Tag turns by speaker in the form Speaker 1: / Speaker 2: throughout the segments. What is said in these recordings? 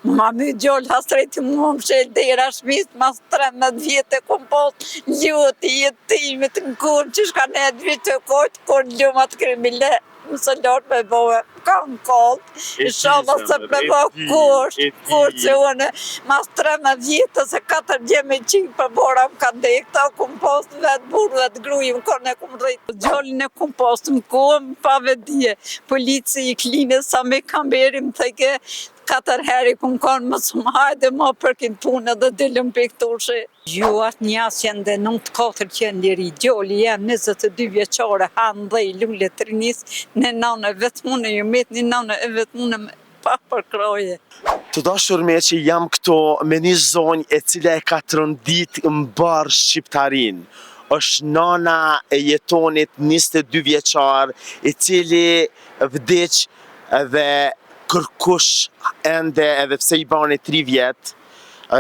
Speaker 1: Ma my gjollë hasreti mu më shel dera shmis, mas 13 vjetë e kom pas ljuti jetimit në kurë që shka ne dhvitë të kojtë, kur ljumat krimile, mësë lorë me bëve, ka në kallë, inshallah se me bëve kur që une, mas 13 vjetë se 4 gjeme qimë për bora më ka dekta, kom pas vetë burë, vetë grujë, më kone kom rritë. Gjollin e kom pas në kohë, pa vedije, polici i kline sa me kamberim të ke, 4 heri kom konë më shumë hajde ma për këtë punë dhe dilëm për këtushe. Ju atë një asë janë dhe 94 që janë liri, gjolli janë 22 vjeqare, hanë dhe i lullet të rinis, në nanë e vetë mune, ju metë një nanë e vetë mune pa për kroje.
Speaker 2: Të dashur me që jam këto me një zonjë e cila e ka të rëndit më barë shqiptarin. Është nana e jetonit 22 vjeqar, i cili vdeq dhe kërkush ende edhe pse i bani 3 vjetë,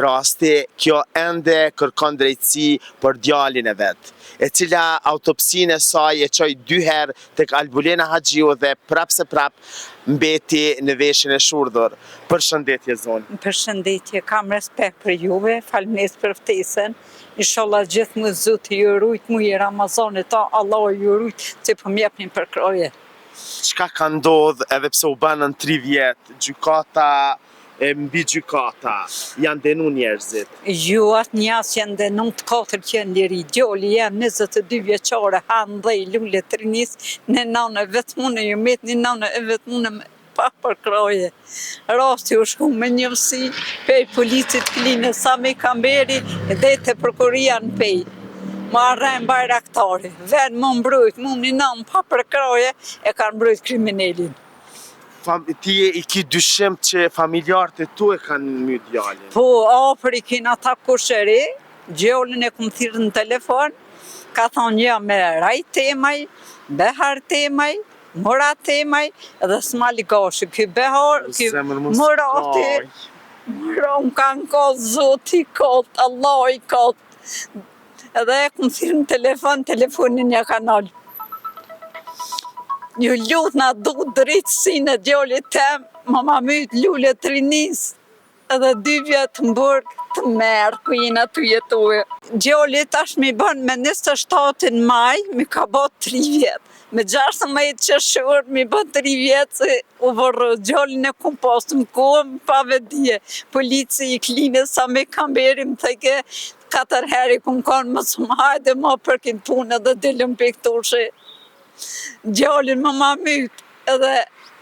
Speaker 2: rasti, kjo ende kërkon drejtësi për djalin e vetë, e cila autopsinë e saj e qoj 2 herë tek Albulena Haxhiu dhe prap se prap mbeti në veshin e shurdhur. Përshëndetje zonë.
Speaker 1: Përshëndetje, kam respekt për juve, falënes për ftesën. Inshallah gjithë më Zoti ju rujt, mu i Ramazanit ta, Allah ju rujt, që po m'jepnin për kroje.
Speaker 2: Çka ka ndodhë edhe pse u banën 3 vjetë, gjykata e mbi gjykata, janë denu njerëzit?
Speaker 1: Ju atë një asë janë denu të 4 që janë liri, gjolli janë 22 vjeqare, hanë dhe i lullet të rinis, në nanë e vetë mune, ju metë një nanë e vetë mune pa për kroje. Rasti u shku me njëmësi, pej policit kline sa me kamberi, dhe të prokuria në pej. Ma arrejnë bajraktari, venë më mbrujt, mu një namë pa për kroje, e kanë mbrujt kriminelin.
Speaker 2: Ti i ki dyshim që familjarët e tu e kanë myt djalin?
Speaker 1: Po, afër i kina ta kusheri, gjollin e këmë thirë në telefon, ka thonë ja me raj temaj, behar temaj, mora temaj, edhe s'mali gashi, ky behar, ky morati, mora më kanë kohë, Zoti kohë, Allah i kohë, edhe e këmë thirë në telefon, telefonin ja kanal. Ju lutë na du drejtësi në gjallit tem, ma myt lullet të rinis, edhe 2 vjetë më bërë të merë, ku jena të jetove. Gjallit ashtë mi bënë me 27 maj, mi ka bëtë 3 vjetë. Me 16 qershor mi bëtë 3 vjetë, se u vërë gjallin e kum pasë më kohëm, pa vedije. Polici i kline sa me kamberim të ke, 4 heri kum konë më shumë hajde ma për këtë punë edhe dilëm për këtushe. Gjallin më ma myt, edhe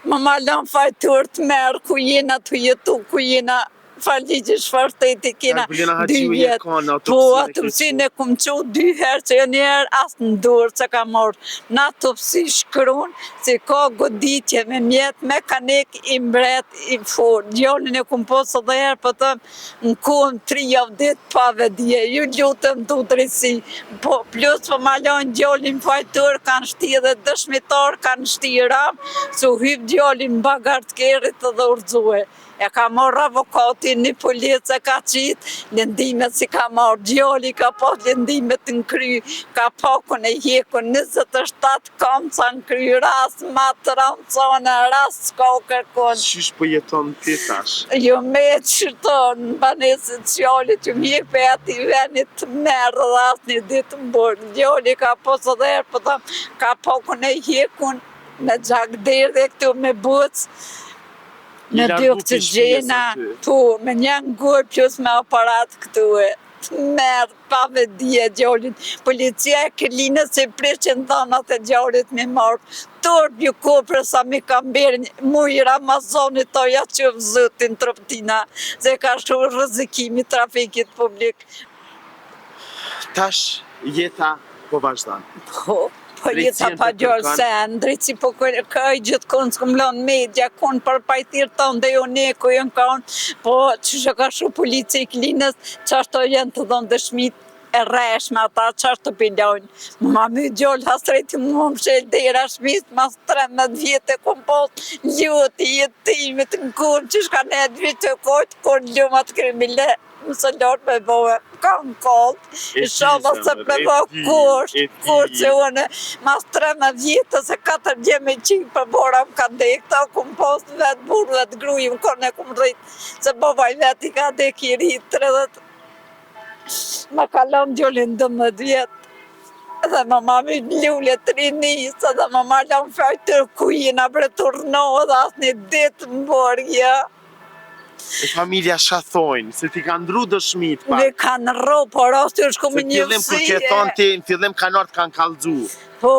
Speaker 1: më ma lanë fajtur të merë, ku jena të jetu, ku jena faligji shfarteti kena 2 vjetë. Po, autopsinë e kum qu 2 herë, që një herë asë në dorë që ka morë. Në autopsi shkruan, se ka goditje me mjetë, mekanik i mbret i forë. Gjallin e kum posë dhe herë, për të në kohën 3 javë ditë pa vedije. Ju lutëm du drejtësi. Po, plus për ma lanë gjallin fajtur, kanë shti edhe dëshmitar, kanë shti ramë, su hyp gjallin bagart kerit dhe urdzue. E ka marrë avokatin, një policë e ka qitë, lëndimet si ka marrë, gjalli ka pas lëndimet në kry, ka pakun e hjekun, 27 kamca në kry, ras matë rancone, ras s'ka u kërkon.
Speaker 2: Qysh po jeton ti tash?
Speaker 1: Jo me qëton, në banesit qjallit, ju mjek për ati venit të merë dhe asë një ditë më bërë. Gjalli ka pas edhe herë, për tham, ka pakun e hjekun, me gjakder dhe këtu me bucë, në dy oksigjena, po, me një ngurë plus me aparat këtu e të merë, pa vedije gjallin. Policia e këllinë se prishin dhanat e gjallit me marë. Torë bju kopre sa mi kam berë mu i Ramazanit to ja që vëzëtin troptina, se ka shumë rëzikimi trafikit publik.
Speaker 2: Tash jeta po vazhdan?
Speaker 1: Po jeta pa gjallë sen, drejtësi po këj gjithë konë s'kom lanë media, konë për pajtirë tonë dhe jo ne kojën konë, po që që ka shu polici i klinës, që ashto jenë të dhonë dëshmit, e rreshme ata qashtë të pilojnë. Ma my gjollë hasreti mu më shel dera shmis, mas 13 vjetë e kom pas ljuti jetimit në kur që shka ne dhvitë të kojtë, kur ljumat krimile, mësë lorë me bohe, ka në kollë, i shodha se me bohe kur që une, mas 13 vjetë, se 4 gjeme qinë për bora më ka dekë, ta kom pas vetë burë, vetë grujë, më kone kom rritë, se bovaj vetë i ka dekë i rritë 30. Ma kalon gjollin 12 vjetë, edhe mama mi lule të rinisë, edhe mama lan fajtër kujina për turno, edhe asë një ditë më borgja.
Speaker 2: E familja shka thojnë, se ti kanë ndru dëshmit pa?
Speaker 1: Me kanë ro, por asë të shku me një
Speaker 2: Kur ke thonë ti, në fillim kanë orë të kanë kallëzu.
Speaker 1: Po.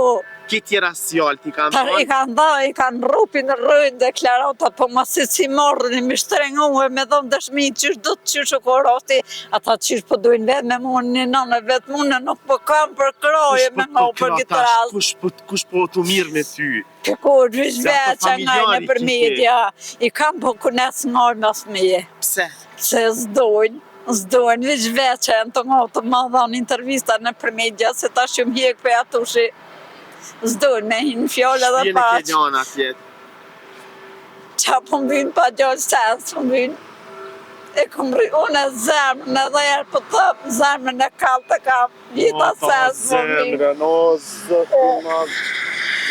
Speaker 2: Ki tjera sjallë ti kanë thonë?
Speaker 1: I kanë rupin rrëjnë deklarata, po ma si morën, i mi shtrengue me dhëmë dëshmi, qysh do të qysh o koroti, ata qysh po dujnë vetë me mund një nënë, vetë mune nuk po kam për kroje me ngo për gitras.
Speaker 2: Kush po të mirë me ty?
Speaker 1: Kur vish veqa ngajnë për media, i kam po kunes ngajnë mas meje.
Speaker 2: Pse?
Speaker 1: Se zdojnë, vish veqa e në të ngotë, ma dhanë intervista në për media, se ta shumë hjek për atushi. Zdojnë me hinë fjole dhe
Speaker 2: Shpjene
Speaker 1: paq.
Speaker 2: ke gjana tjetë?
Speaker 1: Qa po mbynë pa gjallë sens, po mbynë. E kom rri, unë e zemrën edhe erë po thëmë, zemrën e kalë të kam, vita sens po mbynë.
Speaker 2: Zemrën, o zëtë madhë.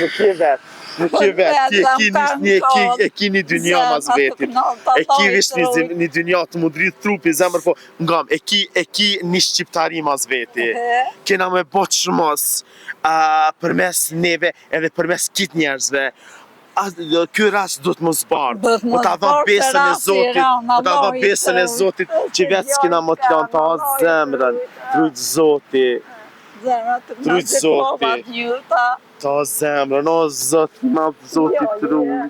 Speaker 2: Nuk je vetë. Nuk je vetë, e ki një dynja mas vetin. E ki vish një dynja të mudrit trupi, zemrë po, ngam, e ki një shqiptari mas veti. Kena me botë shumos, përmes neve edhe përmes kit njerëzve. Ky rast do të mos bardë. Po ta dha besën e Zotit, po ta dha besën e Zotit, që vetë s'kina më të lanë, ta zemrën, trujtë Zotit. Trujtë Zotit. Ta zemrën, o Zotë, ma Zotit trujtë.